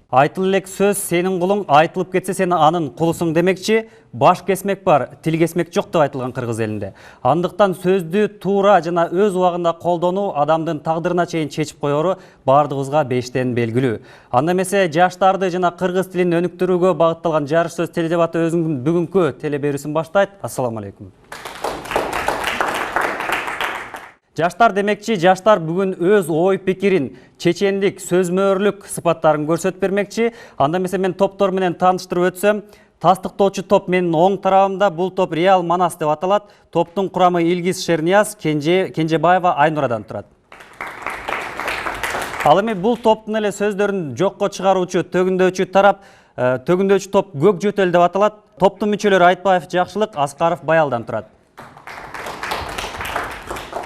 Айтыл элек сөз сенин кулуң, айтылып кетсе сен анын кулусуң демекчи, баш кесмек бар, тил кесмек жок деп айтылган кыргыз элинде. Андыктан сөздү туура жана өз убагында колдонуу адамдын тагдырына чейин чечип коеру бардыгыбызга бештен белгилүү. Анда эмесе жаштарды жана кыргыз тилин өнүктүрүүгө багытталган жарыш сөз теледебаты өзүнүн бүгүнкү телеберүүсүн баштайт. Ассаламу алейкум. Жаштар демекчи, жаштар бүгүн өз ой пикирин, чечендик, сөзмөрлүк сыпаттарын көрсөтүп бермекчи. Анда эмесе мен топтор менен тааныштырып өтсөм, тастыктоочу топ менин оң тарабымда, бул топ Реал Манас деп аталат. Топтун курамы Илгиз Шернияз, Кенжебаева Айнурадан турат. Ал эми бул топтун эле сөздөрүн жокко чыгаруучу төгүндөчү тарап, төгүндөчү топ Көк жөтөл деп аталат. Топтун мүчөлөрү Айтбаев Жакшылык, Аскаров Баялдан турат.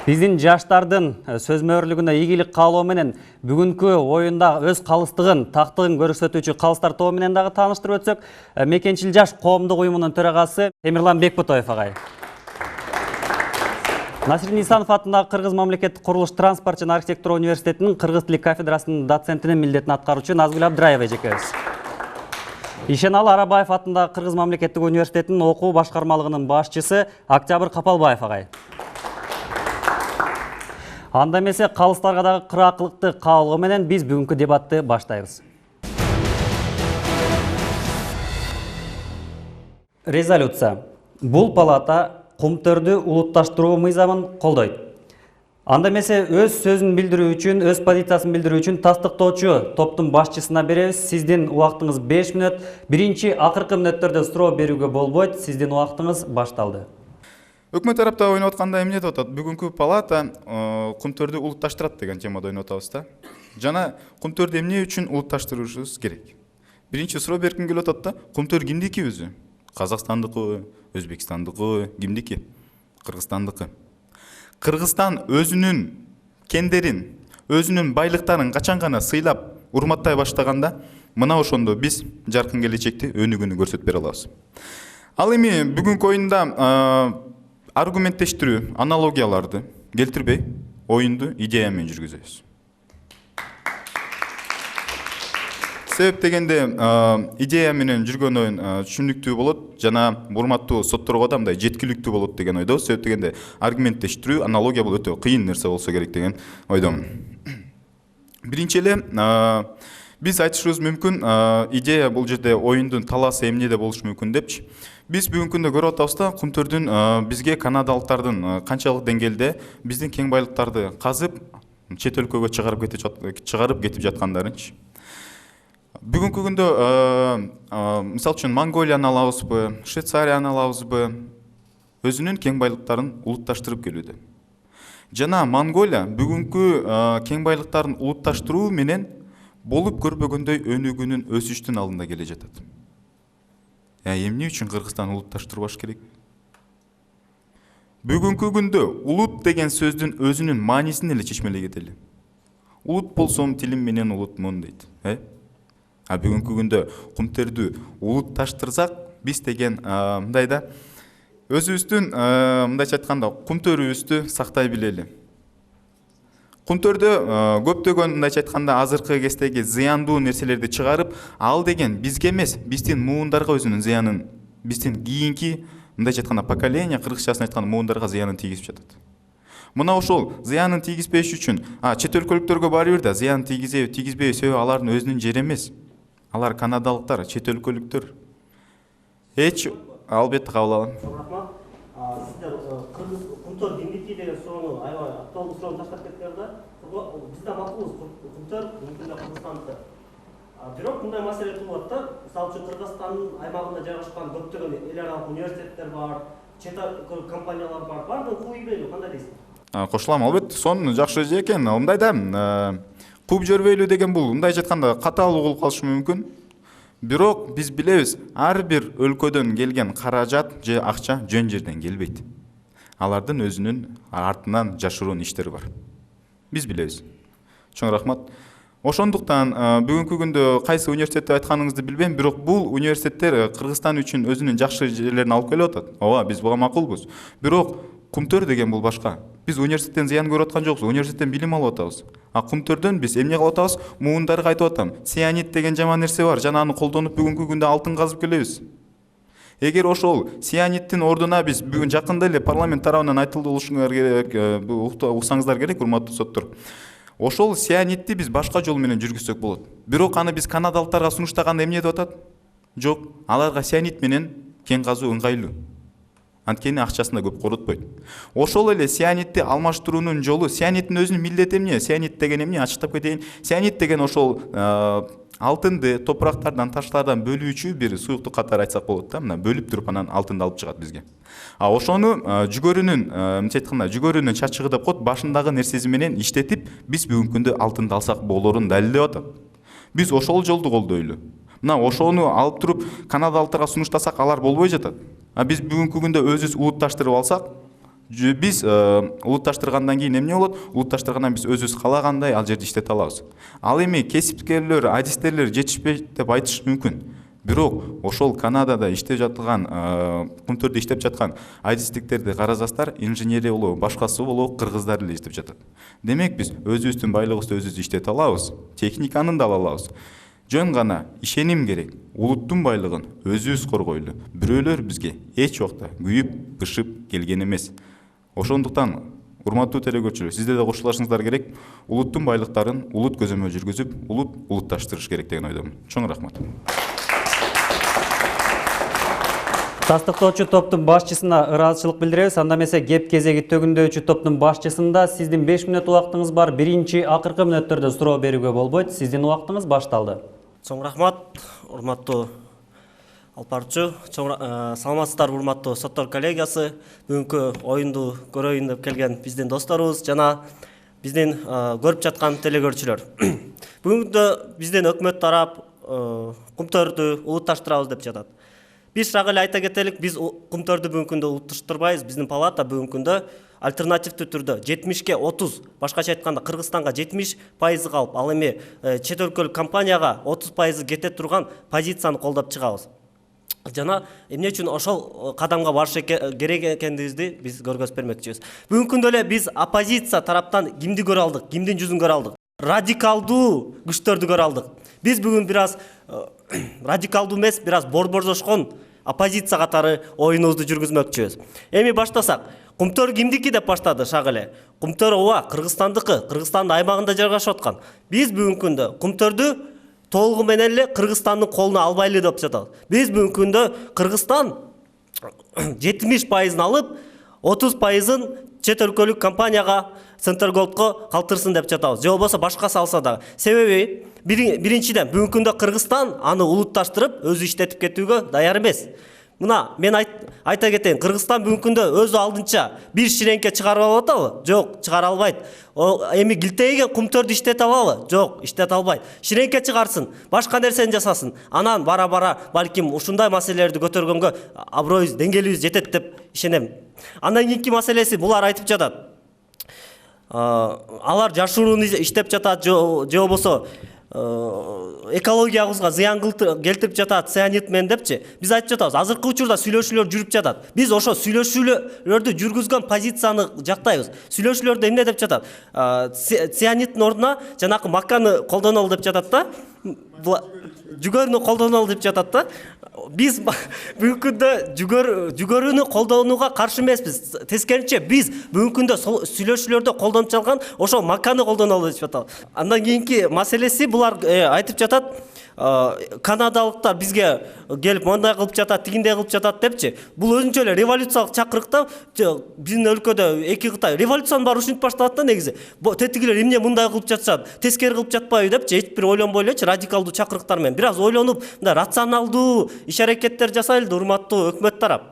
Биздин жаштардын сөзмөрлүгүнө ийгилик каалоо менен бүгүнкү оюнда өз калыстыгын, тактыгын көрсөтүүчү калыстар тобу менен дагы тааныштырып өтсөк, Мекенчил жаш коомдук уюмунун төрагасы Темирлан Бекбутоев агай. Насирин Исанов атындагы Кыргыз мамлекеттик курулуш транспорт жана архитектура университетинин кыргыз тили кафедрасынын доцентинин милдетин аткаруучу Назгүл Абдыраева эжекебиз. Ишеналы Арабаев атындагы Кыргыз мамлекеттик университетинин окуу башкармалыгынын башчысы Октябрь Капалбаев агай. Анда эмесе калыстарга дагы кыраакылыкты каалоо менен биз бүгүнкү дебатты баштайбыз. Резолюция. Бул палата кумтөрдү улутташтыруу мыйзамын колдойт. Анда эмесе өз сөзүн билдирүү үчүн, өз позициясын билдирүү үчүн тастыктоочу топтун башчысына беребиз. Сиздин убактыңыз 5 мүнөт. Биринчи акыркы мүнөттөрдө суроо берүүгө болбойт. Сиздин убактыңыз башталды. Өкмөт тарапта ойноп атканда эмне деп атат? Бүгүнкү палата кумтөрдү улутташтырат деген темада ойноп атабыз да. Жана кумтөрдү эмне үчүн улутташтырышыбыз керек? Биринчи суроо берким келип атат да, кумтөр кимдики өзү? Казакстандыкы, Өзбекстандыкы, кимдики? Кыргызстандыкы. Кыргызстан өзүнүн кендерин, өзүнүн байлыктарын качан гана сыйлап, урматтай баштаганда, мына ошондо биз жаркын келечекти өнүгүүнү көрсөтүп бере алабыз. Ал эми бүгүнкү оюнда аргументтештирүү, аналогияларды келтирбей, оюнду идея менен жүргүзөбүз. Себеп дегенде идея менен жүргөн оюн түшүнүктүү болот, жана урматтуу сотторго да мындай жеткиликтүү болот деген ойдобуз. Себеп дегенде аргументтештирүү, аналогия бул өтө кыйын нерсе болсо керек деген ойдомун. Биринчи эле биз айтышыбыз мүмкүн, идея бул жерде оюндун талаасы эмнеде болушу мүмкүн депчи. Биз бүгүнкү күндө көрүп атабыз да, кумтөрдүн бизге канадалыктардын канчалык деңгээлде биздин кең байлыктарды казып, чет өлкөгө чыгарып кетип жаткандарынчы. Бүгүнкү күндө мисалы үчүн Монголияны алабызбы, Швейцарияны алабызбы, өзүнүн кең байлыктарын улутташтырып келүүдө. Жана Монголия бүгүнкү кең байлыктарын улутташтыруу менен болуп көрбөгөндөй өнүгүүнүн өсүштүн алдында келе жатат. Эмне үчүн Кыргызстан улутташтырбаш керек? Бүгүнкү күндө улут деген сөздүн өзүнүн маанисин эле чечмелей кетели. Улут болсом тилим менен улутмун дейт. Бүгүнкү күндө кумтөрдү улутташтырсак, биз деген мындай да өзүбүздүн мындайча айтканда кумтөрүбүздү сактай билели. Кумтөрдө көптөгөн мындайча айтканда азыркы кездеги зыяндуу нерселерди чыгарып, ал деген бизге эмес, биздин муундарга өзүнүн зыянын, биздин кийинки мындайча айтканда поколение, кыргызчасын айтканда муундарга зыянын тийгизип жатат. Мына ошол зыянын тийгизбеш үчүн чет өлкөлүктөргө баары бир да зыян тийгизеби, тийгизбеби, себеби алардын өзүнүн жери эмес. Алар канадалыктар, чет өлкөлүктөр. Албетте кабыл алам. Сиздер кумтөр кимдики деген суроону аябай актуалдуу суроону таштап кеттиңер да. Бизде макулбуз, кумтөр мүмкүндө Кыргызстандыкы. Бирок мындай маселе туулат да. Мисалы үчүн Кыргызстандын аймагында жайгашкан көптөгөн эл аралык университеттер бар, чет компаниялар бар. Бардыгын кууп ийбейлүү, кандай дейсиз? Кошулам, албетте, сонун жакшы эже экен. Мындай да кууп жибербейлүү деген бул мындайча айтканда катаал угулуп калышы мүмкүн. Бирок биз билебиз, ар бир өлкөдөн келген каражат же акча жөн жерден келбейт. Алардын өзүнүн артынан жашыруун иштери бар. Биз билебиз. Чоң рахмат. Ошондуктан бүгүнкү күндө кайсы университетти айтканыңызды билбейм, бирок бул университеттер Кыргызстан үчүн өзүнүн жакшы жерлерин алып келип атат. Ооба, биз буга макулбуз. Бирок кумтөр деген бул башка. Биз университеттен зыян көрүп аткан жокпуз, университеттен билим алып атабыз. Кумтөрдөн биз эмне кылып атабыз? Муундарга айтып атам. Цианид деген жаман нерсе бар, жана аны колдонуп бүгүнкү күндө алтын казып келебиз. Эгер ошол цианидтин ордуна биз бүгүн жакында эле парламент тарабынан айтылды болушуңар керек, уксаңыздар керек, урматтуу соттор. Ошол цианидти биз башка жол менен жүргүзсөк болот. Бирок аны биз канадалыктарга сунуштаганда эмне деп атат? Жок, аларга цианид менен кен казуу ыңгайлуу. Анткени акчасын да көп коротпойт. Ошол эле цианидти алмаштыруунун жолу, цианидтин өзүнүн милдети эмне? Цианид деген эмне? Ачыктап кетейин. Цианид деген ошол алтынды топурактардан, таштардан бөлүүчү бир суюктук катары айтсак болот да. Мына бөлүп туруп анан алтынды алып чыгат бизге. Ошону жүгөрүнүн, эмне айтканда, жүгөрүнүн чачыгы деп коет, башындагы нерсеси менен иштетип, биз бүгүнкү күндө алтынды алсак болорун далилдеп атат. Биз ошол жолду колдойлу. Мына ошону алып туруп канадалыктарга сунуштасак, алар болбой жатат. Биз бүгүнкү күндө өзүбүз улутташтырып алсак, биз улутташтыргандан кийин эмне болот? Улутташтыргандан биз өзүбүз калагандай ал жерде иштете алабыз. Ал эми кесипкерлер, адистерлер жетишпейт деп айтыш мүмкүн. Бирок ошол Канадада иштеп жаткан, кумтөрдө иштеп жаткан адистиктерди карасаңыздар, инженери болобу, башкасы болобу кыргыздар эле иштеп жатат. Демек биз өзүбүздүн байлыгыбызды өзүбүз иштете алабыз, техниканы да ала алабыз. Жөн гана ишеним керек. Улуттун байлыгын өзүбүз коргойлу. Бирөөлөр бизге эч убакта күйүп, кышып келген эмес. Ошондуктан, урматтуу телекөрүүчүлөр, сиздер да кошулушуңуздар керек. Улуттун байлыктарын улут көзөмөл жүргүзүп, улутташтырыш керек деген ойдомун. Чоң рахмат. Тастыктоочу топтун башчысына ыраазычылык билдиребиз. Анда эмесе кеп кезеги төгүндөочү топтун башчысында сиздин 5 мүнөт убактыңыз бар. Биринчи акыркы мүнөттөрдө суроо берүүгө болбойт. Сиздин убактыңыз башталды. Чоң рахмат, урматтуу алпарчу. Саламатсыздар, урматтуу соттор коллегиясы. Бүгүнкү оюнду көрөйүн деп келген биздин досторубуз жана биздин көрүп жаткан телекөрүүчүлөр. Бүгүндө биздин өкмөт тарап кумтөрдү улутташтырабыз деп жатат. Биз шагы эле айта кетелик, биз кумтөрдү бүгүнкү күндө улутташтырбайбыз. Биздин палата бүгүнкү күндө альтернативдүү түрдө 70-ке 30, башкача айтканда Кыргызстанга 70% калып, ал эми чет өлкөлүк компанияга 30% кете турган позицияны колдоп чыгабыз. Жана эмне үчүн ошол кадамга барыш керек экендигибизди биз көргөзүп бермекчибиз. Бүгүнкү күндө эле биз оппозиция тараптан кимди көрө алдык, кимдин жүзүн көрө алдык? Радикалдуу күчтөрдү көрө алдык. Биз бүгүн бираз радикалдуу эмес, бираз борбордошкон оппозиция катары оюнубузду жүргүзмөкчүбүз. Эми баштасак, кумтөр кимдики деп баштады шагы эле. Кумтөр ооба Кыргызстандыкы, Кыргызстандын аймагында жайгашып аткан. Биз бүгүнкү күндө кумтөрдү толугу менен эле Кыргызстандын колуна албайлы деп жатабыз. Биз бүгүнкү күндө Кыргызстан 70%-ын алып, 30%-ын чет өлкөлүк компанияга Центрголдко калтырсын деп жатабыз. Же болбосо башкасы алса да. Себеби биринчиден бүгүнкү күндө Кыргызстан аны улутташтырып, өзү иштетип кетүүгө даяр эмес. Мына мен айта кетейин, Кыргызстан бүгүнкү күндө өзү алдынча бир ширеңке чыгарып алып атабы? Жок, чыгара албайт. Эми килтейген кумтөрдү иштете алабы? Жок, иштете албайт. Ширеңке чыгарсын, башка нерсени жасасын. Анан бара-бара балким ушундай маселелерди көтөргөнгө аброюбуз, деңгээлибиз жетет деп ишенем. Андан кийинки маселеси булар айтып жатат. Алар жашыруун иштеп жатат, же болбосо экологиябызга зыян келтирип жатат цианид менен депчи. Биз айтып жатабыз, азыркы учурда сүйлөшүүлөр жүрүп жатат. Биз ошо сүйлөшүүлөрдү жүргүзгөн позицияны жактайбыз. Сүйлөшүүлөрдө эмне деп жатат? Цианиддин ордуна жанакы макканы колдонолу деп жатат да. Жүгөрүнү колдонолу деп жатат да. Биз бүгүнкү күндө жүгөрүнү колдонууга каршы эмеспиз. Тескерисинче биз бүгүнкү күндө сүйлөшүүлөрдө колдонуп чалган ошол макканы колдонолу деп жатабыз. Андан кийинки маселеси булар айтып жатат, канадалыктар бизге келип мындай кылып жатат, тигиндей кылып жатат депчи. Бул өзүнчө эле революциялык чакырыкта биздин өлкөдө эки Кытай революцияны баары ушинтип башталат да негизи. Тетигилер эмне мындай кылып жатышат, тескери кылып жатпайбы депчи, эч бир ойлонбой элечи радикалдуу чакырыктар менен бир аз ойлонуп, мындай рационалдуу иш-аракеттер жасайлы, урматтуу өкмөт тарап.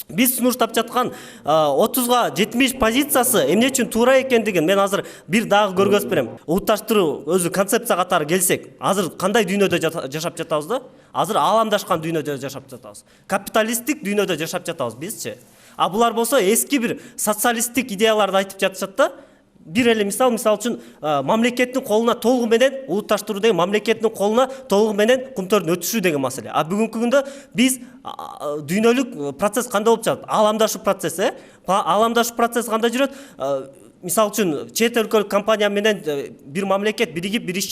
Биз сунуштап жаткан 30-га 70 позициясы эмне үчүн туура экендигин мен азыр бир дагы көргөзүп берем. Улутташтыруу өзү концепция катары келсек, азыр кандай дүйнөдө жашап жатабыз да? Азыр ааламдашкан дүйнөдө жашап жатабыз. Капиталисттик дүйнөдө жашап жатабыз бизчи. Булар болсо эски бир социалисттик идеяларды айтып жатышат да. бир эле мисал үчүн мамлекеттин колуна толугу менен улутташтыруу деген мамлекеттин колуна толугу менен кумтөрдүн өтүшү деген маселе. А бүгүнкү күндө биз дүйнөлүк процесс кандай болуп жатат? Ааламдашуу процесси. Ааламдашуу процесси кандай жүрөт? Мисал үчүн чет өлкөлүк компания менен бир мамлекет биригип бир иш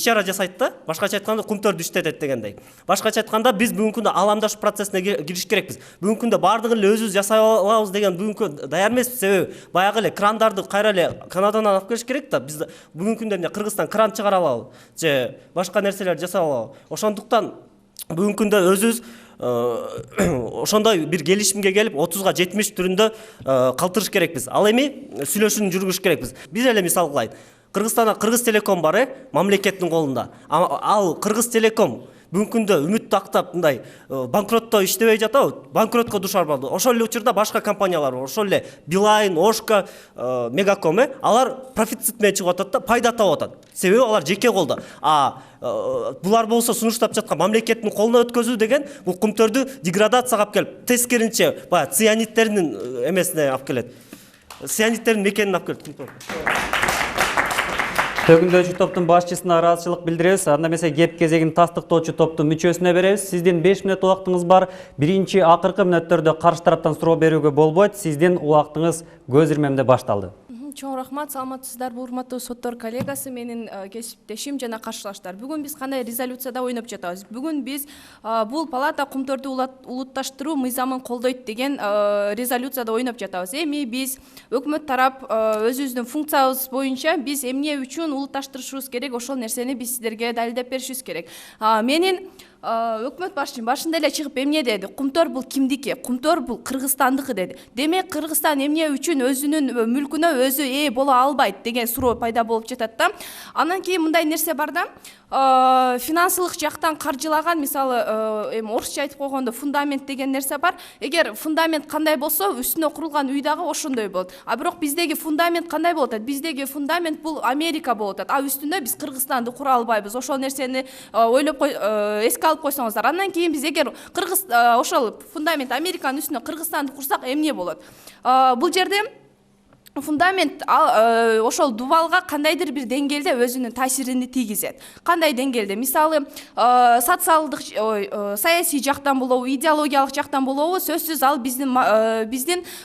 чара жасайт да, башкача айтканда кумтөрдү иштетет дегендей. Башкача айтканда биз бүгүнкү күндө ааламдашуу процессине кириш керекпиз. Бүгүнкү күндө баардыгын эле өзүбүз жасай алабыз деген бүгүнкү даяр эмеспиз. Себеби баягы эле крандарды кайра эле Канададан алып келиш керек да. Биз бүгүнкү күндө эмне Кыргызстан кран чыгара алабы же башка нерселерди жасай алабы. Ошондуктан бүгүнкү күндө өзүбүз ошондой бир келишимге келип 30-га 70 түрүндө калтырыш керекпиз. Ал эми сүйлөшүүнү жүргүзүш керекпиз. Бир эле мисал кылайын. Кыргызстанда Кыргыз Телеком бар, мамлекеттин колунда. Ал Кыргыз Телеком бүгүнкү күндө үмүттү актап мындай банкротто иштебей жатабы, банкротко душар болду. Ошол эле учурда башка компаниялар бар. Ошол эле Билайн, Ошка, Мегаком, алар профицит менен чыгып атат да, пайда таап атат. Себеби алар жеке колдо. Булар болсо сунуштап жаткан мамлекеттин колуна өткөзүү деген бул кумтөрдү деградацияга алып келип, тескеринче баягы цианидтердин эмесине алып келет. Цианидтердин мекенине алып келет. Төгүндөөчү топтун башчысына ыраазычылык билдиребиз. Анда эмесе кеп кезегин тастыктоочу топтун мүчөсүнө беребиз. Сиздин 5 мүнөт убактыңыз бар. Биринчи акыркы мүнөттөрдө каршы тараптан суроо берүүгө болбойт. Сиздин убактыңыз көз ирмемде башталды. Чоң рахмат, саламатсыздарбы урматтуу соттор коллегасы, менин кесиптешим жана каршылаштар. Бүгүн биз кандай резолюцияда ойноп жатабыз? Бүгүн биз бул палата кумтөрдү улутташтыруу мыйзамын колдойт деген резолюцияда ойноп жатабыз. Эми биз өкмөт тарап өзүбүздүн функциябыз боюнча биз эмне үчүн улутташтырышыбыз керек, ошол нерсени биз сиздерге далилдеп беришибиз керек. Менин өкмөт башында эле чыгып эмне деди? Кумтөр бул кимдики? Кумтөр бул Кыргызстандыкы деди. Демек Кыргызстан эмне үчүн өзүнүн мүлкүнө өзү боло албайт деген суроо пайда болуп жатат да. Анан кийин мындай нерсе бар да. Финансылык жактан каржылаган, мисалы эми орусча айтып койгондо фундамент деген нерсе бар. Эгер фундамент кандай болсо, үстүнө курулган үй дагы ошондой болот. А бирок биздеги фундамент кандай болот? Биздеги фундамент бул Америка болот. А үстүндө биз Кыргызстанды кура албайбыз. Ошол нерсени ойлоп эске алып койсоңуздар. Андан кийин биз эгер ошол фундамент Американын үстүнө Кыргызстанды курсак эмне болот? Бул жерде фундамент ошол дубалга кандайдыр бир деңгээлде өзүнүн таасирин тийгизет. Кандай деңгээлде? Мисалы, социалдык, саясий жактан болобу, идеологиялык жактан болобу, сөзсүз ал биздин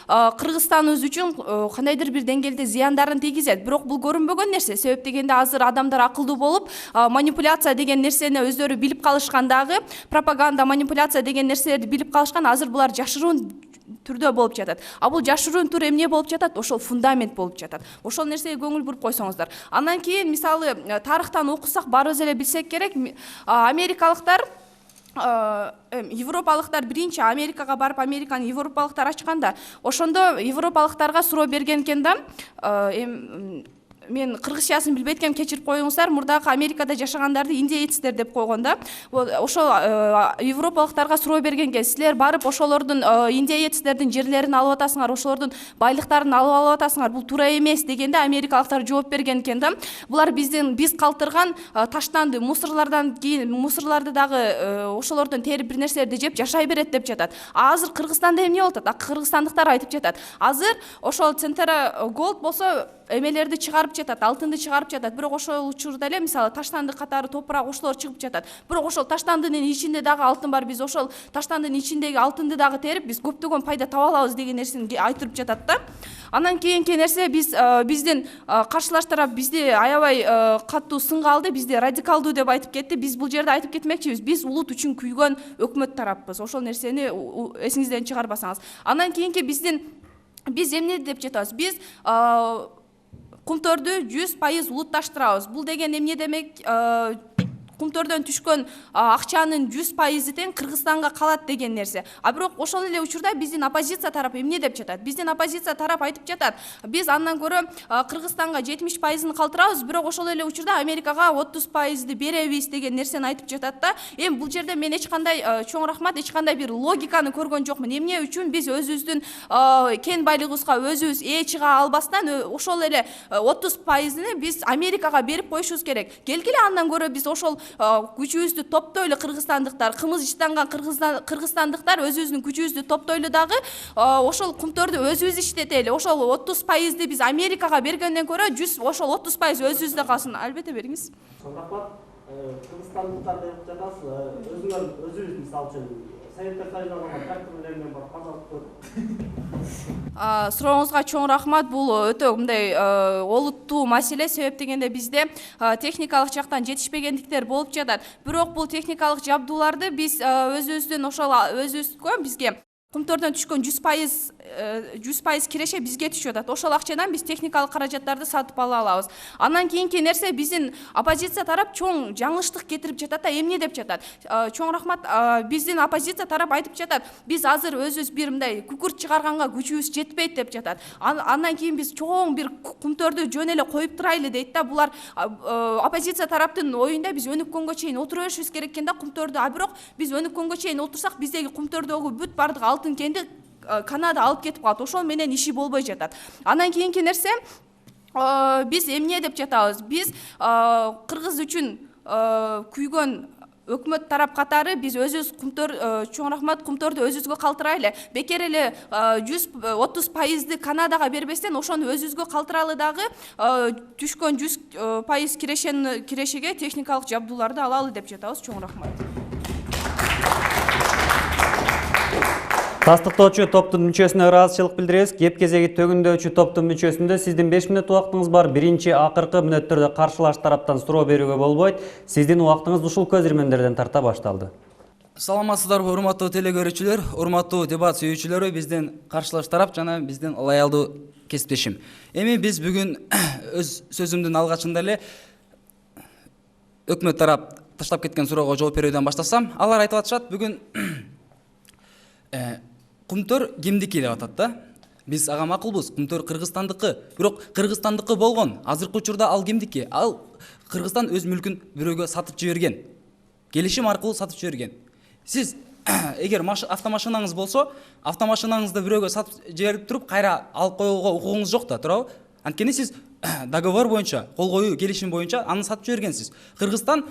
Кыргызстаныбыз үчүн кандайдыр бир деңгээлде зыяндарын тийгизет. Бирок бул көрүнбөгөн нерсе. Себеп дегенде азыр адамдар акылдуу болуп, манипуляция деген нерсени өздөрү билип калышкан дагы, пропаганда, манипуляция деген нерселерди билип калышкан. Азыр булар жашыруун түрдө болуп жатат. А бул жашыруун түр эмне болуп жатат? Ошол фундамент болуп жатат. Ошол нерсеге көңүл буруп койсоңуздар. Андан кийин мисалы тарыхтан окусак барыбыз эле билсек керек, америкалыктар европалыктар биринчи Америкага барып, Американы европалыктар ачканда, ошондо европалыктарга суроо берген экен да, мен кыргызчасын билбейт экенмин, кечирип коюңуздар. Мурдагы Америкада жашагандарды индеецтер деп койгон да. Ошол европалыктарга суроо берген экен, силер барып ошолордун индеецтердин жерлерин алып атасыңар, ошолордун байлыктарын алып атасыңар, бул туура эмес дегенде америкалыктар жооп берген экен да. Булар биз калтырган таштанды, мусорлардан кийин мусорларды дагы ошолордон терип бир нерселерди жеп жашай берет деп жатат. А азыр Кыргызстанда эмне болуп атат? Кыргызстандыктар айтып жатат. Азыр ошол Центра Голд болсо эмелерди чыгарып жатат, алтынды чыгарып жатат. Бирок ошол учурда эле мисалы таштанды катары топурак ошолор чыгып жатат. Бирок ошол таштандынын ичинде дагы алтын бар. Биз ошол таштандынын ичиндеги алтынды дагы терип, биз көптөгөн пайда таба алабыз деген нерсени айтырып жатат да. Анан кийинки нерсе, биздин каршылаш тарап бизди аябай катуу сынга алды, бизди радикалдуу деп айтып кетти. Биз бул жерде айтып кетмекчибиз, биз улут үчүн күйгөн өкмөт тараппыз. Ошол нерсени эсиңизден чыгарбасаңыз. Андан кийинки биз эмне деп жатабыз? Биз кумтөрдү 100% улутташтырабыз. Бул деген эмне демек? Кумтөрдөн түшкөн акчанын 100% тең Кыргызстанга калат деген нерсе. А бирок ошол эле учурда биздин оппозиция тарапы эмне деп жатат? Биздин оппозиция тарап айтып жатат, биз андан көрө Кыргызстанга 70%-ын калтырабыз, бирок ошол эле учурда Америкага 30%-ды беребиз деген нерсени айтып жатат да. Эми бул жерде мен эч кандай чоң рахмат, эч кандай бир логиканы көргөн жокмун. Эмне үчүн биз өзүбүздүн кен байлыгыбызга өзүбүз чыга албастан ошол эле 30%-ны биз Америкага берип коюшубуз керек. Келгиле андан көрө биз ошол күчүбүздү топтойлу кыргызстандыктар, кымыз иштанган кыргызстандыктар өзүбүздүн күчүбүздү топтойлу дагы ошол кумторду өзүбүз иштетели. Ошол 30% биз Америкага бергенден көрө 100 ошол 30% өзүбүздө калсын. Албетте бериңиз. Рахмат. Кыргызстандыктар деп жатасыз. Өзүбүз мисалы үчүн Советтер Союзунан тракторлор менен бар казак. Сурооңузга чоң рахмат. Бул өтө мындай олуттуу маселе. Себеп дегенде бизде техникалык жактан жетишпегендиктер болуп жатат. Бирок бул техникалык жабдууларды биз өзүбүздүн ошол өзүбүзгө бизге кумтордон түшкөн 100% киреше бизге түшүп атат. Ошол акчадан биз техникалык каражаттарды сатып ала алабыз. Андан кийинки нерсе биздин оппозиция тарап чоң жаңылыштык кетирип жатат да, эмне деп жатат. Чоң рахмат. Биздин оппозиция тарап айтып жатат, биз азыр өзүбүз бир мындай күкүрт чыгарганга күчүбүз жетпейт деп жатат. Андан кийин биз чоң бир кумторду жөн эле коюп турайлы дейт да. Булар оппозиция тараптын оюнда биз өнүккөнгө чейин отура беришибиз керек экен да кумторду. А бирок биз өнүккөнгө чейин отурсак биздеги кумтордогу бүт бардык алтын кенди Канада алып кетип калат. Ошол менен иши болбой жатат. Андан кийинки нерсе биз эмне деп жатабыз? Биз кыргыз үчүн күйгөн өкмөт тарап катары биз өзүбүз кумтор чоң рахмат кумторду өзүбүзгө калтырайлы. Бекер эле 130% Канадага бербестен ошону өзүбүзгө калтыралы дагы түшкөн 100% кирешеге техникалык жабдууларды алалы деп жатабыз. Чоң рахмат. Тастыктоочу топтун мүчөсүнө ыраазычылык билдиребиз. Кеп кезеги төгүндөочү топтун мүчөсүндө сиздин 5 мүнөт убактыңыз бар. Биринчи акыркы мүнөттөрдө каршылаш тараптан суроо берүүгө болбойт. Сиздин убактыңыз ушул көзирмендерден тарта башталды. Саламатсыздарбы, урматтуу телекөрүүчүлөр, урматтуу дебат сүйүүчүлөрү, биздин каршылаш тарап жана биздин ылайалдуу кесиптешим. Эми биз бүгүн өз сөзүмдүн алгачында эле өкмөт тарап таштап кеткен суроого жооп берүүдөн баштасам, алар айтып атышат бүгүн кумтөр кимдики деп атат да. Биз ага макулбуз. Кумтөр Кыргызстандыкы. Бирок Кыргызстандыкы болгон. Азыркы учурда ал кимдики? Ал Кыргызстан өз мүлкүн бирөөгө сатып жиберген. Келишим аркылуу сатып жиберген. Сиз эгер автомашинаңыз болсо, автомашинаңызды бирөөгө сатып жиберип туруп, кайра алып коюуга укугуңуз жок да, туурабы? Анткени сиз договор боюнча, кол коюу келишим боюнча аны сатып жибергенсиз. Кыргызстан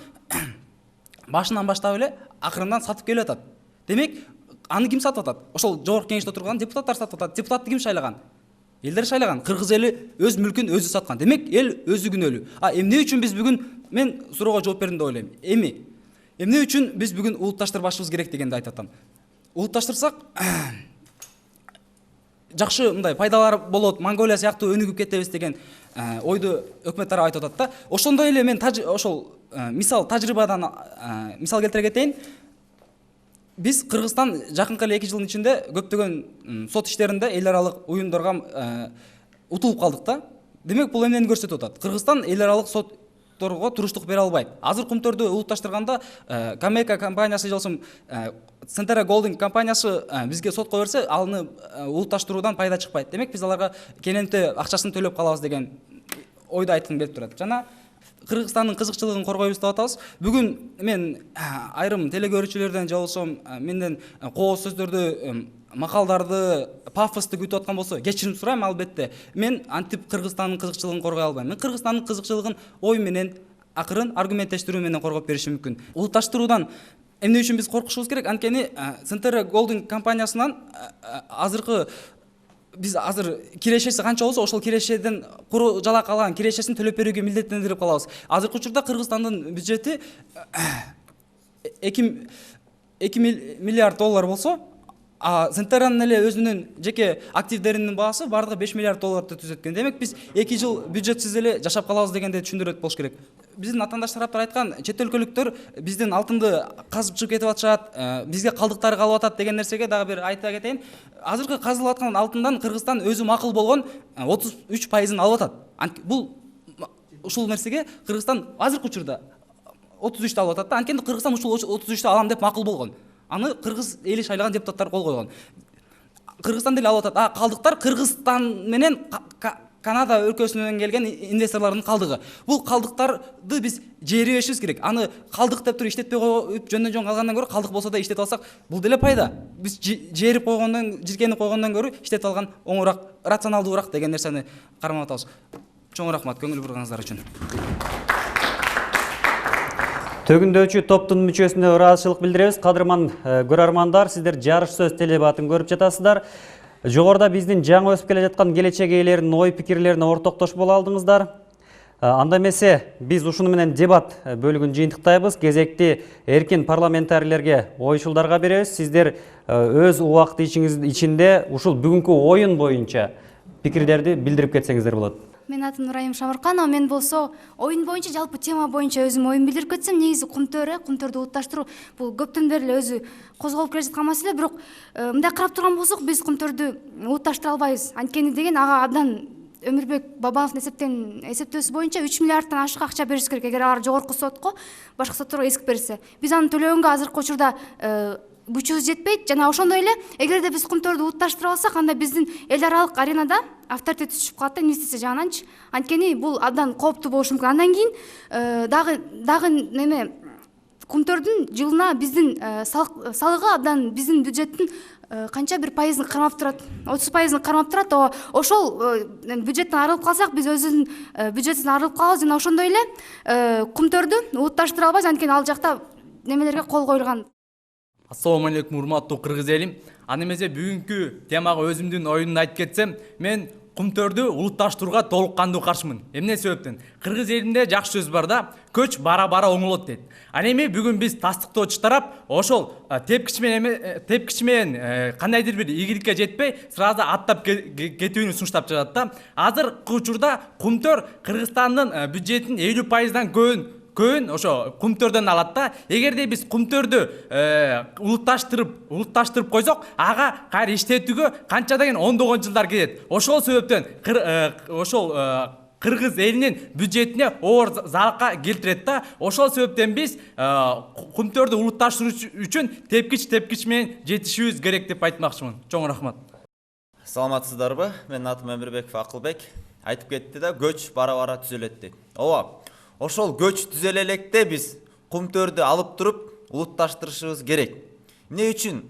башынан баштап эле акырындан сатып келип атат. Демек, аны ким сатып атат? Ошол жогорку кеңеште отурган депутаттар сатып атат. Депутатты ким шайлаган? Элдер шайлаган. Кыргыз эли өз мүлкүн өзү саткан. Демек, эл өзү күнөөлүү. Эмне үчүн биз бүгүн мен суроого жооп бердим деп ойлойм. Эмне үчүн биз бүгүн улутташтырбашыбыз керек дегенди айтып атам. Улутташтырсак жакшы мындай пайдалар болот, Монголия сыяктуу өнүгүп кетебиз деген ойду өкмөт тарабы айтып атат да. Ошондой эле мен ошол тажрыйбадан мисал келтире кетейин. Биз Кыргызстан жакынкы эле 2 жылдын ичинде көптөгөн сот иштеринде эл аралык уюмдарга утулуп калдык да. Демек, бул эмнени көрсөтүп атат? Кыргызстан эл аралык сотторго туруштук бере албайт. Азыр кумторду улутташтырганда Камека компаниясы болсун, Centera Golding компаниясы бизге сотко берсе, аны улутташтыруудан пайда чыкпайт. Демек, биз аларга кененте акчасын төлөп калабыз деген ойду айткым келип турат. Жана Кыргызстандын кызыкчылыгын коргойбуз деп атабыз. Бүгүн мен айрым телекөрүүчүлөрдөн же болсо менден кооз сөздөрдү, макалдарды, пафосту күтүп аткан болсо, кечирим сурайм албетте. Мен антип Кыргызстандын кызыкчылыгын коргой албайм. Мен Кыргызстандын кызыкчылыгын ой менен, акырын аргументтештирүү менен коргоп беришим мүмкүн. Улутташтыруудан эмне үчүн биз коркушубуз керек? Анткени Centera Golding компаниясынан азыркы биз азыр кирешеси канча болсо, ошол кирешеден куру жалак алган кирешесин төлөп берүүгө милдеттендирип калабыз. Азыркы учурда Кыргызстандын бюджети 2 миллиард доллар болсо, Centera'нын эле өзүнүн жеке активдеринин баасы бардыгы 5 миллиард долларды түзөткөн. Демек, биз 2 жыл бюджетсиз эле жашап калабыз дегенди түшүндүрөт болуш керек. Биздин атаандаш тараптар айткан, чет өлкөлүктөр биздин алтынды казып чыгып кетип атышат, бизге калдыктары калып атат деген нерсеге дагы бир айта кетейин. Азыркы казылып аткан алтындан Кыргызстан өзү макул болгон 33%-ын алып атат. Бул ушул нерсеге Кыргызстан азыркы учурда 33-тө алып атат да. Анткени Кыргызстан ушул 33-тө алам деп макул болгон. Аны Кыргыз эли шайлаган депутаттар кол койгон. Кыргызстан деле алып атат. Калдыктар Кыргызстан менен Канада өлкөсүнөн келген инвесторлордун калдыгы. Бул калдыктарды биз жээрибешибиз керек. Аны калдык деп туруп иштетпей коюп жөндөн калгандан көрө калдык болсо да иштетип алсак, бул деле пайда. Биз жээрип койгондон, жиркенип койгондон көрө иштетип алган оңураак, рационалдуураак деген нерсени кармап атабыз. Чоң рахмат көңүл бурганыңыздар үчүн. Төгүндөөчү топтун мүчөсүнө ыраазычылык билдиребиз. Кадырман көрөрмандар, сиздер жарыш сөз телебатын көрүп жатасыздар. Жогоруда биздин жаңы өсүп келе жаткан келечек ээлеринин ой пикирлерине ортоктош боло алдыңыздар. Анда эмесе биз ушуну менен дебат бөлүгүн жыйынтыктайбыз. Кезекти эркин парламентарийлерге оюшулдарга беребиз. Сиздер өз убакыт ичинде ушул бүгүнкү оюн боюнча пикирлерди билдирип кетсеңиздер болот. Мен атым Нурайым Шамырканова. Мен болсо оюн боюнча, жалпы тема боюнча өзүм оюн билдирип кетсем, негизи кумтөрдү улутташтыруу бул көптөн бери эле өзү козголуп келе жаткан маселе. Бирок мындай карап турган болсок, биз кумтөрдү улутташтыра албайбыз. Анткени деген ага абдан Өмүрбек Бабановдун эсептөөсү боюнча 3 миллиардтан ашык акча бериш керек, эгер алар жогорку сотко, башка сотторго эскип берсе. Биз аны төлөгөнгө азыркы учурда күчүбүз жетпейт. Жана ошондой эле, эгерде биз кумтөрдү улутташтыра алсак, анда биздин эл аралык аренада авторитет түшүп калат да, инвестиция жагынанчы. Анткени бул абдан кооптуу болушу мүмкүн. Андан кийин дагы неме кумтөрдүн жылына биздин салыгы абдан биздин бюджеттин канча бир пайызын кармап турат, 30% кармап турат. Ошол бюджеттен арылып калсак, биз өзүбүздүн бюджеттен арылып калабыз. Жана ошондой эле кумтөрдү улутташтыра албайбыз, анткени ал жакта немелерге кол коюлган. Ассаламу алейкум, урматтуу кыргыз элим. Аны эмесе бүгүнкү темага өзүмдүн оюмду айтып кетсем, мен кумтөрдү улутташтырууга толук кандуу каршымын. Эмне себептен? Кыргыз элинде жакшы сөз бар да, көч бара-бара оңолот дейт. Ана эми бүгүн биз тастыктоочу тарап ошол тепкич менен кандайдыр бир ийгиликке жетпей, сразу аттап кетүүнү сунуштап жатат да. Азыркы учурда кумтөр Кыргызстандын бюджетинин 50%дан көбүн ошо кумтөрдөн алат да. Эгерде биз кумтөрдү улутташтырып койсок, ага кайра иштетүүгө канча деген ондогон жылдар кетет. Ошол себептен ошол Кыргыз элинин бюджетине оор залалга келтирет да. Ошол себептен биз кумтөрдү улутташтыруу үчүн тепкич менен жетишибиз керек деп айтмакчымын. Чоң рахмат. Саламатсыздарбы? Мен атым Өмүрбеков Акылбек. Айтып кетти да, көч бара-бара түзөлөт дейт. Ооба. Ошол көч түзөлө электе биз кумтөрдү алып туруп улутташтырышыбыз керек. Эмне үчүн?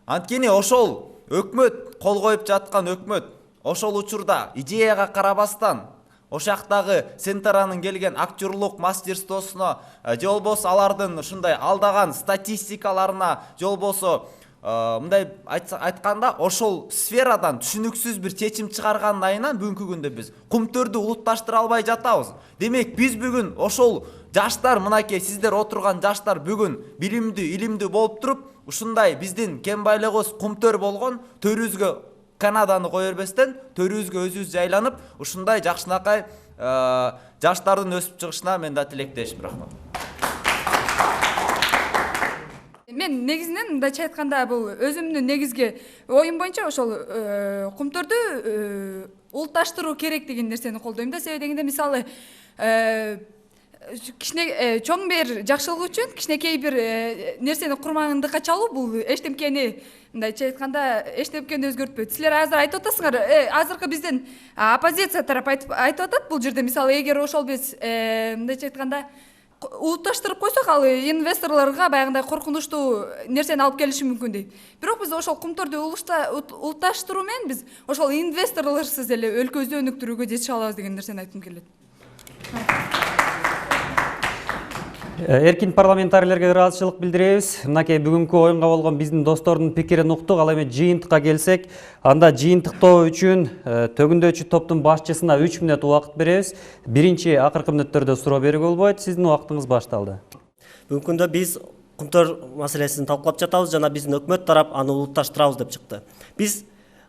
Анткени ошол өкмөт, кол коюп жаткан өкмөт ошол учурда идеяга карабастан, ошактагы Сентаранын келген актерлук мастерствосуна, же болбосо алардын ушундай алдаган статистикаларына, же болбосо мындай айтканда ошол сферадан түшүнүксүз бир чечим чыгарганын айынан бүгүнкү күндө биз кумтөрдү улутташтыра албай жатабыз. Демек биз бүгүн ошол жаштар, мынакей сиздер отурган жаштар бүгүн билимдүү, илимдүү болуп туруп, ушундай биздин кем байлыгыбыз кумтөр болгон төрүбүзгө Канаданы кое бербестен, төрүбүзгө өзүбүз жайланып, ушундай жакшынакай жаштардын өсүп чыгышына мен да тилектешмин. Рахмат. Мен негизинен мындайча айтканда, бул өзүмдүн негизги оюм боюнча ошол кумтөрдү улутташтыруу керек деген нерсени колдойм да. Себеби дегенде, мисалы кичине чоң бир жакшылык үчүн кичинекей бир нерсени курмандыкка чалуу, бул эчтемкени мындайча айтканда эчтемкени өзгөртпөйт. Силер азыр айтып атасыңар, азыркы биздин оппозиция тарап айтып атат бул жерде. Мисалы, эгер ошол биз мындайча айтканда улутташтырып койсок, ал инвесторлорго баягындай коркунучтуу нерсени алып келиши мүмкүн дейт. Бирок биз ошол кумтөрдү улутташтыруу менен биз ошол инвесторлорсуз эле өлкөбүздү өнүктүрүүгө жетише алабыз деген нерсени айткым келет. Эркин парламентарийлерге ыраазычылык билдиребиз. Мынакей бүгүнкү оюнга болгон биздин достордун пикирин уктук. Ал эми жыйынтыкка келсек, анда жыйынтыктоо үчүн төгүндөөчү топтун башчысына 3 мүнөт убакыт беребиз. Биринчи акыркы мүнөттөрдө суроо берүүгө болбойт. Сиздин убактыңыз башталды. Бүгүнкү күндө биз кумтөр маселесин талкуулап жатабыз, жана биздин өкмөт тарап аны улутташтырабыз деп чыкты. Биз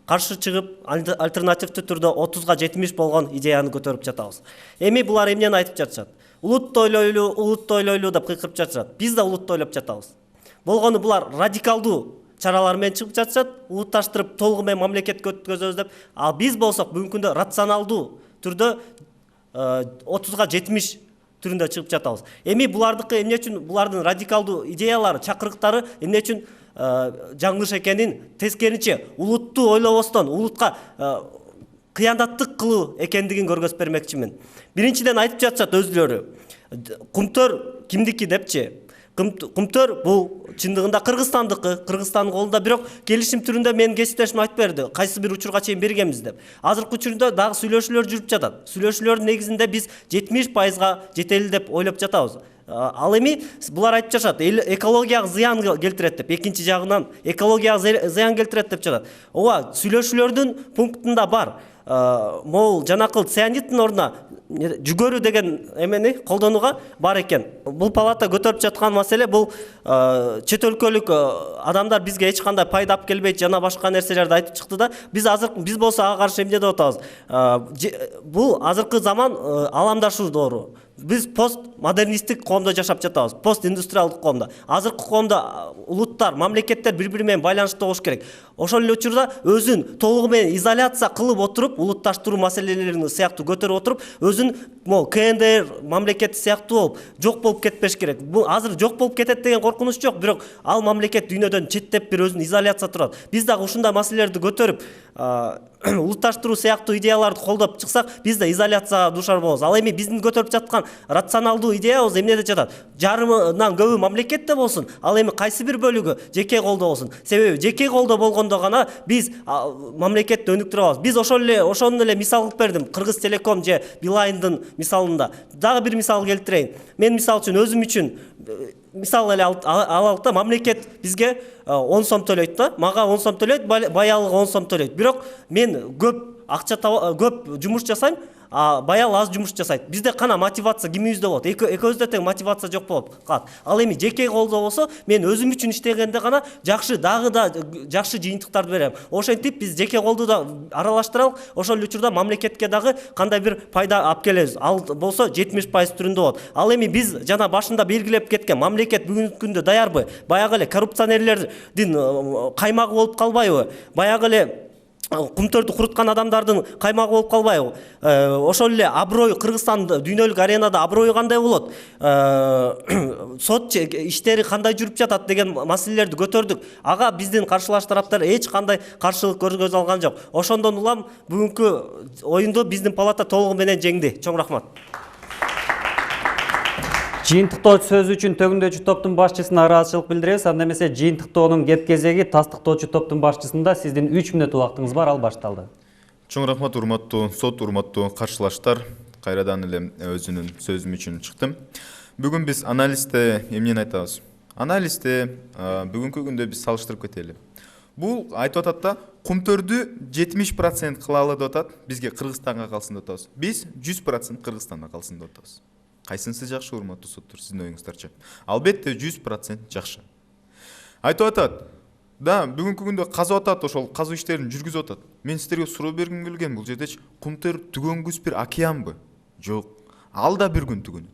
каршы чыгып, альтернативдүү түрдө 30га 70 болгон идеяны көтөрүп жатабыз. Эми булар эмнени айтып жатышат? Улутты ойлойлу деп кыйкырып жатышат. Биз да улутты ойлоп жатабыз. Болгону булар радикалдуу чаралар менен чыгып жатышат, улутташтырып толугу менен мамлекетке өткөзөбүз деп. Ал биз болсок бүгүнкү күндө рационалдуу түрдө 30га 70 түрүндө чыгып жатабыз. Эми булардыкы эмне үчүн, булардын радикалдуу идеялары, чакырыктары эмне үчүн жаңылыш экенин, тескеринче улутту ойлобостон улутка кыянаттык кылуу экендигин көргөзүп бермекчимин. Биринчиден айтып жатышат өзүлөрү. Кумтөр кимдики депчи? Кумтөр бул чындыгында Кыргызстандыкы, Кыргызстандын колунда, бирок келишим түрүндө менин кесиптешим айтып берди. Кайсы бир учурга чейин бергенбиз деп. Азыркы учурда дагы сүйлөшүүлөр жүрүп жатат. Сүйлөшүүлөрдүн негизинде биз 70%га жетели деп ойлоп жатабыз. Ал эми булар айтып жашат, экологияга зыян келтирет деп, экинчи жагынан экологияга зыян келтирет деп жатат. Ооба, сүйлөшүүлөрдүн пунктунда бар. Могул жанакыл цианиттин ордуна жүгөрү деген эмени колдонууга бар экен. Бул палата көтөрүп жаткан маселе бул чет өлкөлүк адамдар бизге эч кандай пайда алып келбейт жана башка нерселерди айтып чыкты да, биз болсо ага каршы эмне деп атабыз. Бул азыркы заман аламдашуу доору. Biz post modernistik коомдо жашап жатабыз, пост индустриалдык коомдо. Азыркы коомдо улуттар, мамлекеттер бири-бири менен байланыштуу болуш керек. Ошол эле учурда өзүн толугу менен изоляция кылып отуруп, улутташтыруу маселелерин сыяктуу көтөрүп отуруп, өзүн КНДР мамлекети сыяктуу болуп, жок болуп кетпеш керек. Бул азыр жок болуп кетет деген коркунуч жок, бирок ал мамлекет дүйнөдөн четтеп бир өзүн изоляция турат. Биз дагы ушундай маселелерди көтөрүп, улутташтыруу сыяктуу идеяларды колдоп чыксак, биз да изоляцияга дуушар болобуз. Ал эми биздин көтөрүп жаткан рационалдуу идеябыз эмнеде жатат? Жарымынан көбү мамлекетте болсун, ал эми кайсы бир бөлүгү жеке колдо болсун. Себеби жеке колдо болгондо гана биз мамлекетти өнүктүрө алабыз. Биз ошону эле мисал кылып бердим. Кыргыз Телеком же Билайндын мисалында. Дагы бир мисал келтирейин. Мен мисал үчүн өзүм үчүн мисал эле алалык да, мамлекет бизге 10 сом төлөйт да, мага 10 сом төлөйт, баялыга 10 сом төлөйт. Бирок мен көп жумуш жасайм, баял аз жумуш жасайт. Бизде кана мотивация кимибизде болот? Экөөбүздө тең мотивация жок болуп калат. Ал эми жеке колдо болсо, мен өзүм үчүн иштегенде гана дагы да жакшы жыйынтыктарды берем. Ошентип биз жеке колду да аралаштыралык, ошол учурда мамлекетке дагы кандай бир пайда алып келебиз. Ал болсо 70% түрүндө болот. Ал эми биз жана башында белгилеп кеткен мамлекет бүгүнкү күндө даярбы? Баягы эле коррупционерлердин каймагы болуп калбайбы? Баягы эле кумтөрдү куруткан адамдардын каймагы болуп калбайбы? Ошол эле аброй Кыргызстан дүйнөлүк аренада аброю кандай болот? Сот иштери кандай жүрүп жатат деген маселелерди көтөрдүк. Ага биздин каршылаш тараптар эч кандай каршылык көргөзө алган жок. Ошондон улам бүгүнкү оюнду биздин палата толугу менен жеңди. Чоң рахмат. Жыйынтыктоо сөзү үчүн төгүндөөчү топтун башчысына ыраазычылык билдиребиз. Анда эмесе жыйынтыктоонун кеп кезеги тастыктоочу топтун башчысында сиздин 3 мүнөт убактыңыз бар, ал башталды. Чоң рахмат, урматтуу сот, урматтуу каршылаштар. Кайрадан эле өзүнүн сөзүм үчүн чыктым. Бүгүн биз анализде эмнени айтабыз? Анализде бүгүнкү күндө биз салыштырып кетели. Бул айтып атат да, кумтөрдү 70% кылалы деп атат, бизге Кыргызстанга калсын деп атабыз. Биз 100% Кыргызстанга калсын деп атабыз. Кайсынысы жакшы, урматтуу соттор, сиздин оюңуздарчы? Албетте 100% жакшы. Айтып атат, да, бүгүнкү күндө казып атат, ошол казуу иштерин жүргүзүп атат. Мен сиздерге суроо бергим келген, бул жердечи кумтөр түгөнгүс бир океанбы? Жок, ал да бир күн түгөнөт.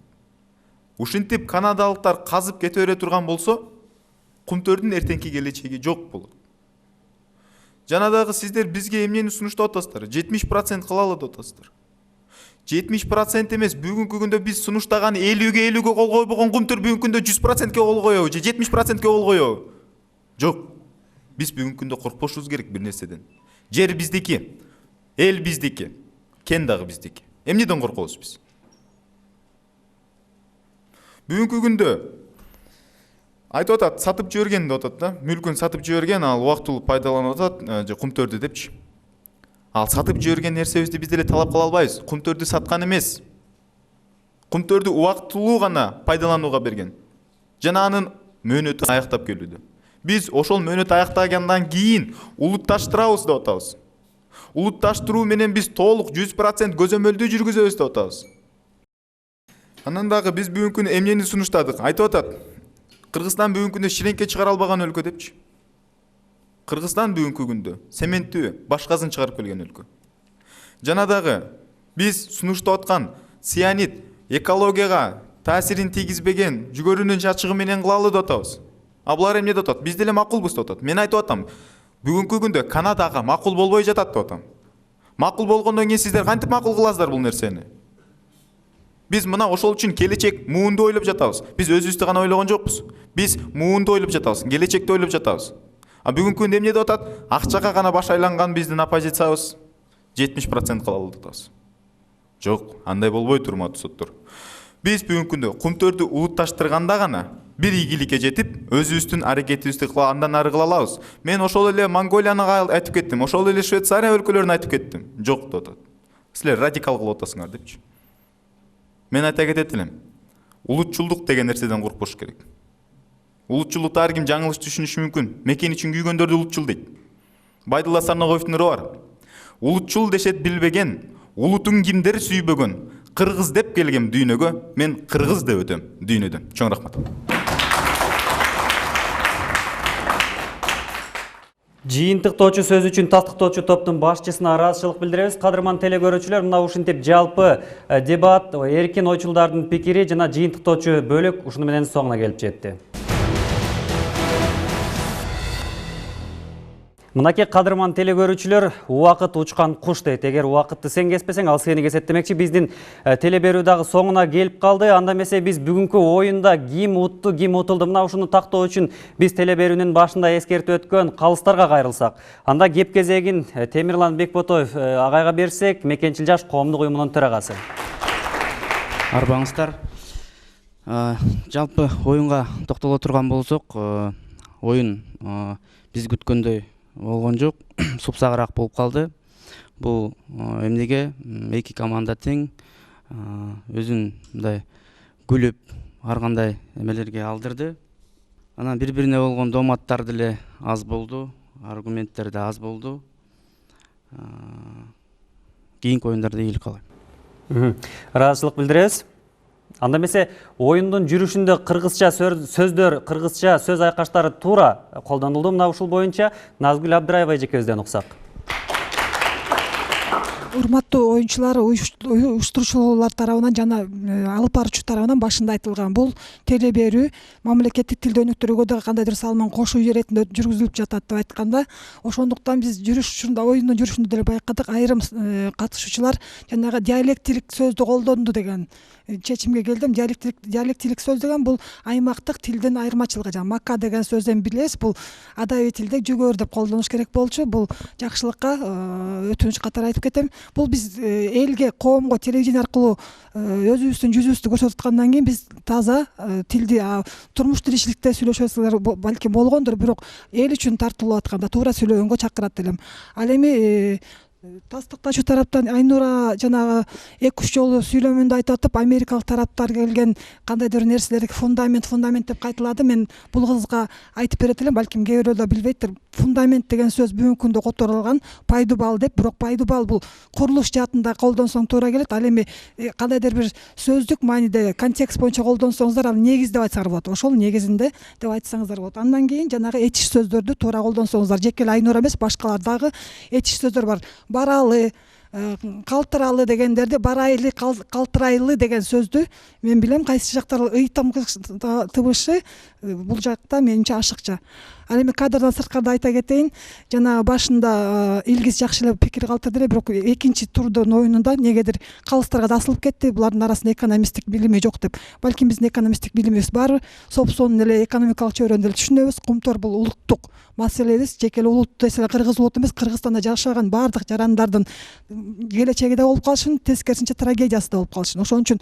Ушинтип канадалыктар казып кете бере турган болсо, кумтөрдүн эртеңки келечеги жок болот. Жана дагы сиздер бизге эмнени сунуштап атасыздар? 70% кылалы деп атасыздар. 70% эмес, бүгүнкү күндө биз сунуштаган 50-ге кол койбогон кумтөр бүгүнкү күндө 100%ке кол коебу же 70%ке кол коебу? Жок. Биз бүгүнкү күндө коркпошубуз керек бир нерседен. Жер биздики, эл биздики, кен дагы биздики. Эмнеден коркобуз биз? Бүгүнкү күндө айтып атат, сатып жиберген деп атат да, мүлкүн сатып жиберген, ал убактылуу пайдаланып атат, же кумтөрдү депчи. Ал сатып жиберген нерсебизди биз деле талап кыла албайбыз. Кумтөрдү саткан эмес. Кумтөрдү убактылуу гана пайдаланууга берген. Жана анын мөөнөтү аяктап келүүдө. Биз ошол мөөнөт аяктагандан кийин улутташтырабыз деп атабыз. Улутташтыруу менен биз толук 100% көзөмөлдүү жүргүзөбүз деп атабыз. Анан дагы биз бүгүнкү күнү эмнени сунуштадык? Айтып атат, Кыргызстан бүгүнкү күндө ширеңке чыгара албаган өлкө депчи. Кыргызстан бүгүнкү күндө цементтүү башкасын чыгарып келген өлкө. Жана дагы биз сунуштап аткан цианид экологияга таасирин тийгизбеген жүгөрүнүн чачыгы менен кылалы деп атабыз. А булар эмне деп атат? Биз деле макулбуз деп атат. Мен айтып атам, бүгүнкү күндө Канадага макул болбой жатат деп атам. Макул болгондон кийин сиздер кантип макул кыласыздар бул нерсени? Биз мына ошол үчүн келечек муунду ойлоп жатабыз. Биз өзүбүздү гана ойлогон жокпуз. Биз муунду ойлоп жатабыз, келечекти ойлоп жатабыз. А бүгүнкү күндө эмне деп атат? Акчага гана баш айланган биздин оппозициябыз 70% кылалы деп атабыз. Жок, андай болбойт, урматтуу соттор. Биз бүгүнкү күндө кумтөрдү улутташтырганда гана бир ийгиликке жетип, өзүбүздүн аракетибизди кыла андан ары кыла алабыз. Мен ошол эле Монголияны айтып кеттим, ошол эле Швейцария өлкөлөрүн айтып кеттим. Жок деп атат. Силер радикал кылып атасыңар депчи. Мен айта кетет элем. улутчулдук деген нерседен коркпош керек. Улутчулдукта ар ким жаңылыш түшүнүшү мүмкүн. Мекен үчүн күйгөндөрдү улутчул дейт. Байдулла Сарнагоевдун бар. Улутчул дешет билбеген, улутун кимдер сүйбөгөн, кыргыз деп келгем дүйнөгө, мен кыргыз деп өтөм дүйнөдөн. Чоң рахмат. Жыйынтыктоочу сөз үчүн тастыктоочу топтун башчысына ыраазычылык билдиребиз. Кадырман телекөрүүчүлөр, мына ушинтип жалпы дебат, эркин ойчулдардын пикири жана жыйынтыктоочу бөлүк ушуну менен соңуна келип жетти. Мынакей кадырман телекөрүүчүлөр, убакыт учкан куш дейт. Эгер убакытты сен кеспесең, ал сени кесет демекчи. Биздин теле берүү дагы соңуна келип калды. Анда эмесе биз бүгүнкү оюнда ким утту, ким утулду, мына ушуну тактоо үчүн биз теле берүүнүн башында эскертип өткөн калыстарга кайрылсак. Анда кеп кезегин Темирлан Бекботоев агайга берсек, Мекенчил жаш коомдук уюмунун төрагасы. Арбаңыздар. Жалпы оюнга токтоло турган болсок, оюн биз күткөндөй болгон жок, супсагыраак болуп калды. Бул эмнеге эки команда тең өзүн мындай күлүп ар кандай эмелерге алдырды. Анан бири-бирине болгон доматтар деле аз болду, аргументтер да аз болду. Кийинки оюндарда ийгилик каалайм. Ыраазычылык билдиребиз. Анда эмесе оюндун жүрүшүндө кыргызча сөздөр, кыргызча сөз айкаштары туура колдонулду. Мына ушул боюнча Назгүл Абдыраева эжекебизден уксак. Урматтуу оюнчулар, уюштуруучулар тарабынан жана алып баруучу тарабынан башында айтылган бул теле берүү мамлекеттик тилди өнүктүрүүгө да кандайдыр салман кошуу иретинде жүргүзүлүп жатат деп айтканда, ошондуктан биз жүрүшүндө, оюндун жүрүшүндө деле байкадык, айрым катышуучулар жанагы диалектилик сөздү колдонду деген чечимге келдим. Диалектилик сөз деген бул аймактык тилдин айырмачылыгы. Жана мака деген сөздөн билебиз, бул адабий тилде жүгөр деп колдонуш керек болчу. Бул жакшылыкка өтүнүч катары айтып кетем. Бул биз элге, коомго телевидение аркылуу өзүбүздүн жүзүбүздү көрсөтүп аткандан кийин биз таза тилди турмуш тиричиликте сүйлөшөсүңөр балким болгондур, бирок эл үчүн тартылып атканда туура сүйлөгөнгө чакырат элем. Ал эми тастыктачу тараптан Айнура жанагы 2-3 жолу сүйлөмүндө айтып атып, америкалык тараптар келген кандайдыр нерселерге фундамент деп кайталады. Мен бул кызга айтып берет элем, балким кээ бирөө да билбейттир. Фундамент деген сөз бүгүнкү күндө которулган пайдубал деп, бирок пайдубал бул курулуш жаатында колдонсоң туура келет. Ал эми кандайдыр бир сөздүк мааниде контекст боюнча колдонсоңуздар, ал негиз деп айтсаңар болот. Ошол негизинде деп айтсаңыздар болот. Андан кийин жанагы этиш сөздөрдү туура колдонсоңуздар, жеке эле Айнура эмес, башкалар дагы этиш сөздөр бар. Баралы, калтыралы дегендерди, барайлы, калтырайлы деген сөздү мен билем, кайсы жактар ыйтым тыбышы бул жакта менимче ашыкча. Ал эми кадрдан сырткарда айта кетейин, жана башында Илгиз жакшы эле пикир калтырды эле, бирок экинчи турдун оюнунда негедир калыстарга да асылып кетти. Булардын арасында экономисттик билими жок деп. Балким биздин экономисттик билимибиз бар, сопсонун эле экономикалык чөйрөндө эле түшүнөбүз. Кумтор бул улуттук маселебиз, жеке эле улут десе кыргыз улуту эмес, Кыргызстанда жашаган баардык жарандардын келечеги да болуп калышын, тескерисинче трагедиясы да болуп калышын. Ошон үчүн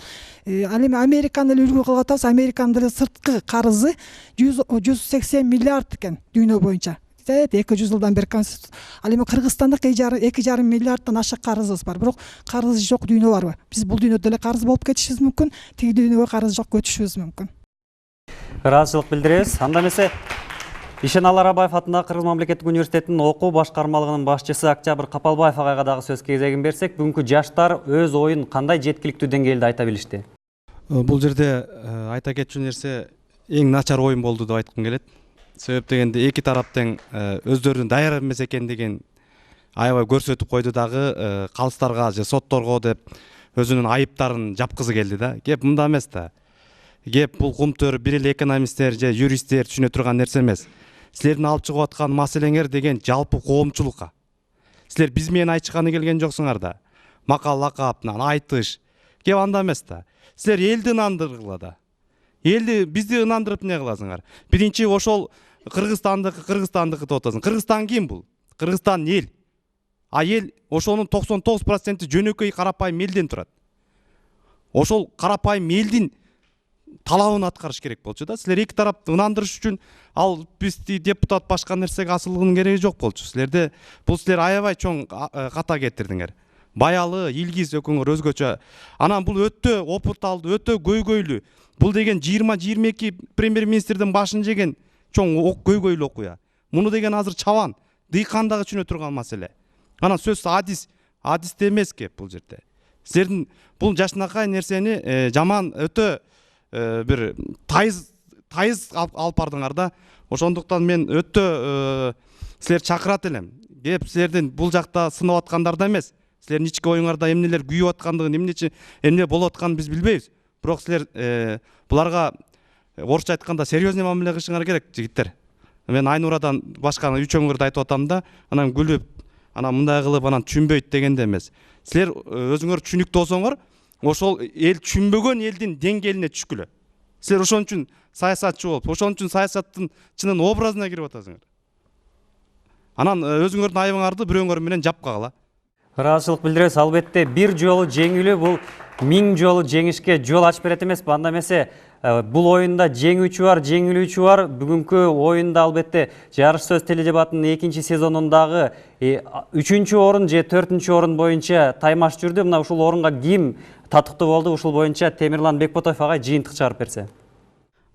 ал эми Американы эле үлгү кылып атабыз. Американын деле сырткы карызы 180 миллиард экен дүйнө боюнча. 200 жылдан бери ал эми Кыргызстанда 2,5 миллиарддан ашык карызыбыз бар. Бирок карызы жок дүйнө барбы? Биз бул дүйнөдө деле карыз болуп кетишибиз мүмкүн, тиги дүйнөгө карыз жок көчүшүбүз мүмкүн. Ыраазычылык билдиребиз. Анда эмесе Ишеналы Арабаев атындагы Кыргыз мамлекеттик университетинин окуу башкармалыгынын башчысы Октябрь Капалбаев агайга дагы сөз кезегин берсек, бүгүнкү жаштар өз оюн кандай жеткиликтүү деңгээлде айта билишти? Бул жерде айта кетчү нерсе эң начар оюн болду деп айткым келет. Себеп дегенде эки тарап тең өздөрүнүн даяр эмес экендигин аябай көрсөтүп койду дагы, калыстарга же сотторго деп өзүнүн айыптарын жапкызы келди да. Кеп мындай эмес да. Кеп бул кумтөр бир эле экономисттер же юристтер түшүнө турган нерсе эмес. Силердин алып чыгып аткан маселеңер деген жалпы коомчулукка. Силер биз менен айтышканы келген жоксуңар да. Макал лакаптан айтыш. Кеп анда эмес да. Силер элди ынандыргыла да. Элди бизди ынандырып эмне кыласыңар? Биринчи ошол Кыргызстандыкы деп атасың. Кыргызстан ким бул? Кыргызстан эл. А эл ошонун 99% жөнөкөй карапайым элден турат. Ошол карапайым элдин талабын аткарыш керек болчу да. Силер эки тарапты ынандырыш үчүн ал бизди депутат башка нерсеге асылуунун кереги жок болчу. Силерде бул силер аябай чоң ката кетирдиңер. Баялы, Илгиз экөөңөр өзгөчө. Анан бул өтө опыт алды, өтө көйгөйлүү. Бул деген 20-22 премьер-министрдин башын жеген чоң көйгөйлүү окуя. Муну деген азыр чабан, дыйкандагы түшүнө турган маселе. Анан сөз адисте эмес кеп бул жерде. Силердин бул жашынакай нерсени жаман өтө бир тайыз алып бардыңар да. Ошондуктан мен өтө силер чакырат элем. Кеп силердин бул жакта сынап аткандарда эмес, силердин ички оюңарда эмнелер күйүп аткандыгын, эмне болуп атканын биз билбейбиз. Бирок силер буларга орусча айтканда серьезный мамиле кылышыңар керек, жигиттер. Мен Айнурадан башка үчөөңөрдү айтып атам да, анан күлүп, анан мындай кылып, анан түшүнбөйт дегенде эмес. Силер өзүңөр түшүнүктүү болсоңор, ошол эл түшүнбөгөн элдин деңгээлине түшкүлө. Силер ошон үчүн саясатчы болуп, ошон үчүн саясаттын чынын образына кирип атасыңар. Анан өзүңөрдүн айыбыңарды бирөөңөр менен жапкагыла. Ыраазычылык билдиребиз. Албетте бир жолу жеңилүү бул 1000 жолу жеңишке жол ачып берет эмес. Анда эмесе бул оюнда жеңүүчү бар, жеңилүүчү бар. Бүгүнкү оюнда албетте жарыш сөз теледебатынын 2 сезонундагы 3 орун же 4 орун боюнча таймаш жүрдү. Мына ушул орунга ким татыктуу болду? Ушул боюнча Темирлан Бекботоев агай жыйынтык чыгарып берсе.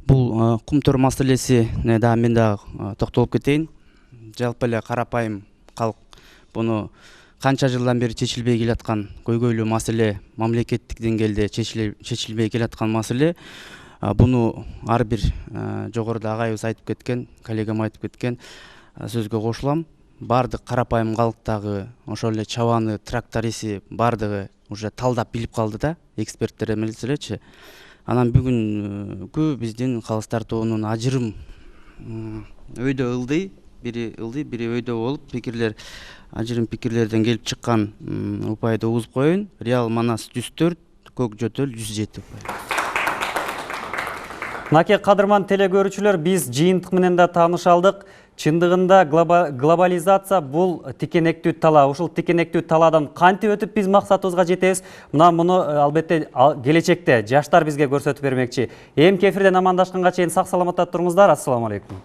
Бул кумтөр маселесине да мен да токтолуп кетейин. Жалпы эле карапайым калк буну канча жылдан бери чечилбей келаткан көйгөйлүү маселе, мамлекеттик деңгээлде чечилбей келаткан маселе. Буну ар бир жогоруда агайыбыз айтып кеткен, коллегам айтып кеткен сөзгө кошулам. Бардык карапайым калктагы ошол эле чабаны, трактористи бардыгы уже талдап билип калды да, эксперттер эмес элечи. Анан бүгүнкү биздин калыстар тобунун ажырым өйдө ылдый, бири өйдө болуп ажырым пикирлерден келип чыккан упайды угузуп коеюн. Реал Манас 104, Көк Жөтөл 107 упай. Наке кадырман теле көрүүчүлөр, биз жыйынтык менен да тааныша алдык. Чындыгында глобализация бул тикенектүү тала. Ушул тикенектүү таладан кантип өтүп биз максатыбызга жетебиз? Муну албетте келечекте жаштар бизге көрсөтүп бермекчи. Эми кефирден амандашканга чейин сак саламатта туруңуздар. Ассаламу алейкум.